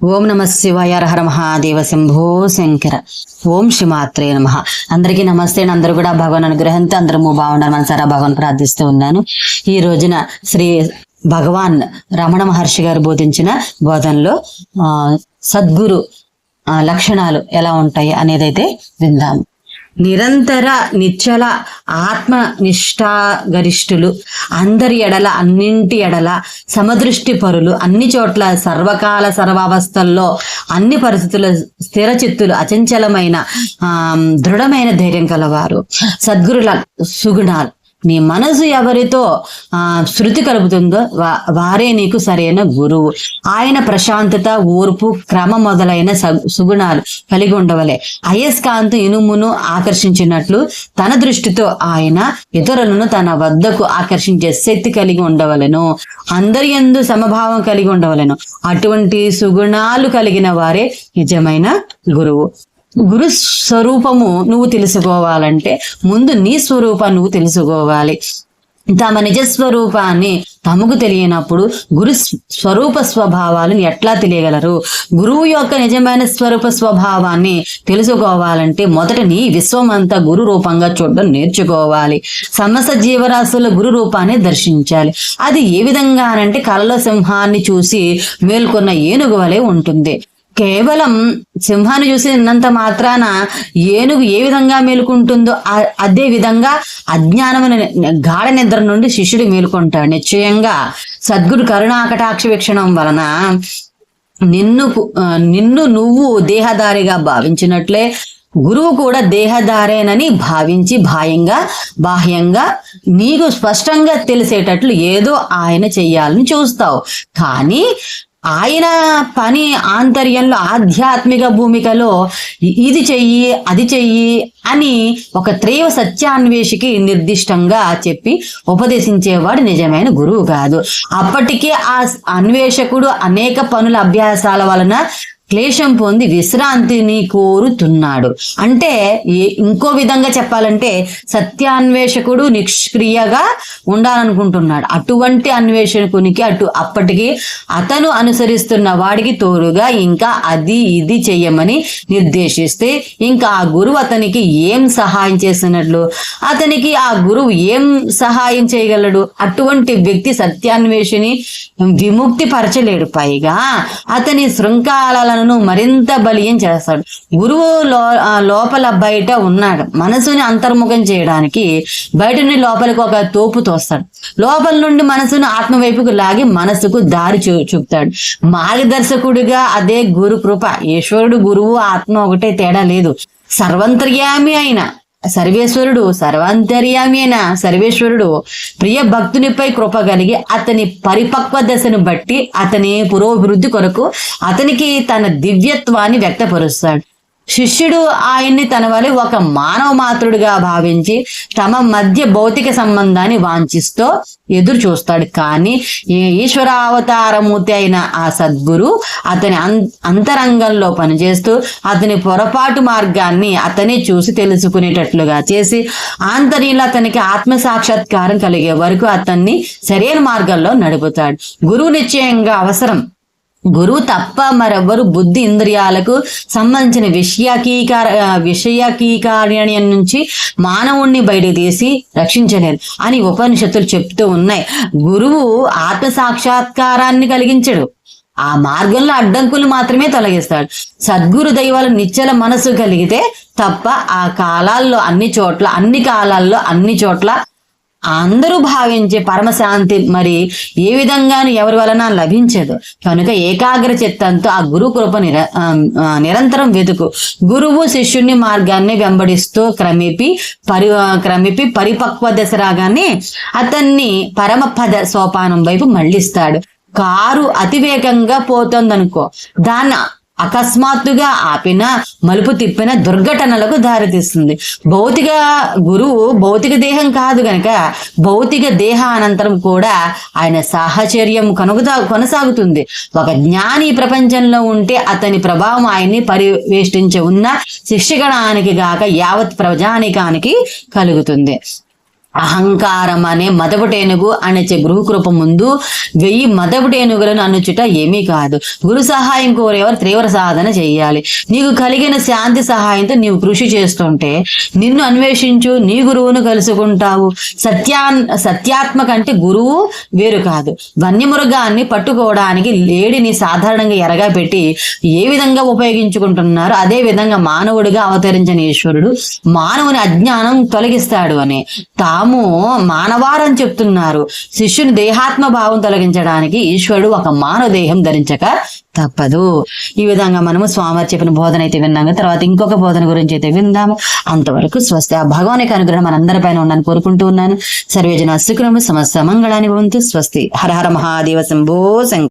ఓం నమ శివాయ, హర మహాదేవ, శంభో శంకర. ఓం శ్రీమాత్రే నమ. అందరికీ నమస్తే. అందరూ కూడా భగవాన్ అనుగ్రహంతో అందరూ బాగుండాలి మనసారా భగవాన్ ప్రార్థిస్తూ ఉన్నాను. ఈ రోజున శ్రీ భగవాన్ రమణ మహర్షి గారు బోధించిన బోధనలో సద్గురు లక్షణాలు ఎలా ఉంటాయి అనేదైతే విందాము. నిరంతర నిశ్చల ఆత్మ నిష్ఠాగరిష్ఠులు, అందరి ఎడల అన్నింటి ఎడల సమదృష్టి పరులు, అన్ని చోట్ల సర్వకాల సర్వావస్థల్లో అన్ని పరిస్థితుల స్థిర చిత్తులు, అచంచలమైన దృఢమైన ధైర్యం కలవారు. సద్గురుల సుగుణాలు: నీ మనసు ఎవరితో శృతి కలుపుతుందో వారే నీకు సరైన గురువు. ఆయన ప్రశాంతత, ఓర్పు, క్రమ మొదలైన సుగుణాలు కలిగి ఉండవలే. అయస్కాంతం ఇనుమును ఆకర్షించినట్లు తన దృష్టితో ఆయన ఇతరులను తన వద్దకు ఆకర్షించే శక్తి కలిగి ఉండవలెను. అందరి యందు సమభావం కలిగి ఉండవలెను. అటువంటి సుగుణాలు కలిగిన వారే నిజమైన గురువు. గురు స్వరూపము నువ్వు తెలుసుకోవాలంటే ముందు నీ స్వరూపాన్ని నువ్వు తెలుసుకోవాలి. తమ నిజస్వరూపాన్ని తమకు తెలియనప్పుడు గురు స్వరూప స్వభావాలను ఎట్లా తెలియగలరు? గురువు యొక్క నిజమైన స్వరూప స్వభావాన్ని తెలుసుకోవాలంటే మొదట నీ విశ్వమంతా గురు రూపంగా చూడడం నేర్చుకోవాలి. సమస్త జీవరాశుల గురు రూపాన్ని దర్శించాలి. అది ఏ విధంగా అనంటే కలలో సింహాన్ని చూసి మేల్కొన్న ఏనుగు వలె ఉంటుంది. కేవలం సింహాన్ని చూసినంత మాత్రాన ఏనుగు ఏ విధంగా మేలుకుంటుందో అదే విధంగా అజ్ఞానమైన గాఢ నిద్ర నుండి శిష్యుడు మేలుకుంటాడు. నిశ్చయంగా సద్గురు కరుణాకటాక్ష వీక్షణం వలన నిన్ను నువ్వు దేహదారిగా భావించినట్లే గురువు కూడా దేహదారేనని భావించి బాహ్యంగా నీకు స్పష్టంగా తెలిసేటట్లు ఏదో ఆయన చెయ్యాలని చూస్తావు. కానీ ఆయన పని ఆంతర్యంలో ఆధ్యాత్మిక భూమికలో ఇది చెయ్యి అది చెయ్యి అని ఒక త్రైవ సత్యాన్వేషికి నిర్దిష్టంగా చెప్పి ఉపదేశించేవాడు నిజమైన గురువు కాదు. అప్పటికే ఆ అన్వేషకుడు అనేక పనుల అభ్యాసాల వలన క్లేశం పొంది విశ్రాంతిని కోరుతున్నాడు. అంటే ఇంకో విధంగా చెప్పాలంటే సత్యాన్వేషకుడు నిష్క్రియగా ఉండాలనుకుంటున్నాడు. అటువంటి అన్వేషకునికి అప్పటికి అతను అనుసరిస్తున్న వాడికి తోడుగా ఇంకా అది ఇది చెయ్యమని నిర్దేశిస్తే ఇంకా ఆ గురువు అతనికి ఏం సహాయం చేసినట్లు? అతనికి ఆ గురువు ఏం సహాయం చేయగలడు? అటువంటి వ్యక్తి సత్యాన్వేషిని విముక్తి పరచలేడు. పైగా అతని శృంఖలాలను మరింత బలీయం చేస్తాడు. గురువు లోపల బయట ఉన్నాడు. మనసుని అంతర్ముఖం చేయడానికి బయట నుండి లోపలికి ఒక తోపు తోస్తాడు. లోపల నుండి మనసును ఆత్మవైపుకు లాగి మనసుకు దారి చూపుతాడు. మార్గదర్శకుడిగా అదే గురు కృప. ఈశ్వరుడు, గురువు, ఆత్మ ఒకటే, తేడా లేదు. సర్వంతర్యామి అయిన సర్వేశ్వరుడు, సర్వాంతర్యామి అయిన సర్వేశ్వరుడు ప్రియ భక్తునిపై కృప కలిగి అతని పరిపక్వ దశను బట్టి అతని పురోభివృద్ధి కొరకు అతనికి తన దివ్యత్వాన్ని వ్యక్తపరుస్తాడు. శిష్యుడు ఆయన్ని తన వలె ఒక మానవ మాత్రుడిగా భావించి తమ మధ్య భౌతిక సంబంధాన్ని వాంఛిస్తూ ఎదురు చూస్తాడు. కానీ ఈశ్వరావతారమూర్తి అయిన ఆ సద్గురు అతని అంతరంగంలో పనిచేస్తూ అతని పొరపాటు మార్గాన్ని అతనే చూసి తెలుసుకునేటట్లుగా చేసి ఆంతర్యంలో అతనికి ఆత్మ సాక్షాత్కారం కలిగే వరకు అతన్ని సరైన మార్గంలో నడుపుతాడు. గురువు నిశ్చయంగా అవసరం. గురువు తప్ప మరెవ్వరు బుద్ధి ఇంద్రియాలకు సంబంధించిన విషయకీకార్యం నుంచి మానవుణ్ణి బయట తీసి రక్షించలేరు అని ఉపనిషత్తులు చెప్తూ ఉన్నాయి. గురువు ఆత్మ సాక్షాత్కారాన్ని కలిగించడు, ఆ మార్గంలో అడ్డంకులు మాత్రమే తొలగిస్తాడు. సద్గురు దైవాలు నిశ్చల మనసు కలిగితే తప్ప ఆ కాలాల్లో అన్ని కాలాల్లో అందరూ భావించే పరమశాంతి మరి ఏ విధంగానూ ఎవరి వలన లభించదు. కనుక ఏకాగ్ర చిత్తంతో ఆ గురు కృప నిరంతరం వెతుకు. గురువు శిష్యుని మార్గాన్ని వెంబడిస్తూ క్రమేపీ పరిపక్వ దశ రాగానే అతన్ని పరమపద సోపానం వైపు మళ్లిస్తాడు. కారు అతివేగంగా పోతుందనుకో, దాన్ని అకస్మాత్తుగా ఆపిన మలుపు తిప్పిన దుర్ఘటనలకు దారితీస్తుంది. గురువు భౌతిక దేహం కాదు గనక భౌతిక దేహ అనంతరం కూడా ఆయన సాహచర్యం కొనసాగుతుంది. ఒక జ్ఞాని ప్రపంచంలో ఉంటే అతని ప్రభావం ఆయన్ని పరివేష్టించి ఉన్న శిక్షగణానికి గాక యావత్ ప్రజానికానికి కలుగుతుంది. అహంకారం అనే మదపుటేనుగు అనే గృహకృప ముందు 1000 మదపుటేనుగులను అనుచుట ఏమీ కాదు. గురు సహాయం కోరేవారు తీవ్ర సాధన చెయ్యాలి. నీకు కలిగిన శాంతి సహాయంతో నీవు కృషి చేస్తుంటే నిన్ను అన్వేషించు నీ గురువును కలుసుకుంటావు. సత్యాత్మక అంటే గురువు వేరు కాదు. వన్యమృగాన్ని పట్టుకోవడానికి లేడిని సాధారణంగా ఎరగా పెట్టి ఏ విధంగా ఉపయోగించుకుంటున్నారో అదే విధంగా మానవుడిగా అవతరించిన ఈశ్వరుడు మానవుని అజ్ఞానం తొలగిస్తాడు అని తాము మానవారని చెప్తున్నారు. శిష్యుని దేహాత్మ భావం తొలగించడానికి ఈశ్వరుడు ఒక మానవ దేహం ధరించక తప్పదు. ఈ విధంగా మనము స్వామివారు చెప్పిన బోధన అయితే విన్నాము. తర్వాత ఇంకొక బోధన గురించి అయితే విందాము. అంతవరకు స్వస్తి. ఆ భగవాన్ యొక్క అనుగ్రహం మనందరిపైన ఉందని కోరుకుంటూ ఉన్నాను. సర్వేజన సుఖినోభవంతు, సమస్త మంగళాని భవంతు. స్వస్తి. హర హర మహాదేవ శంభో శంకర.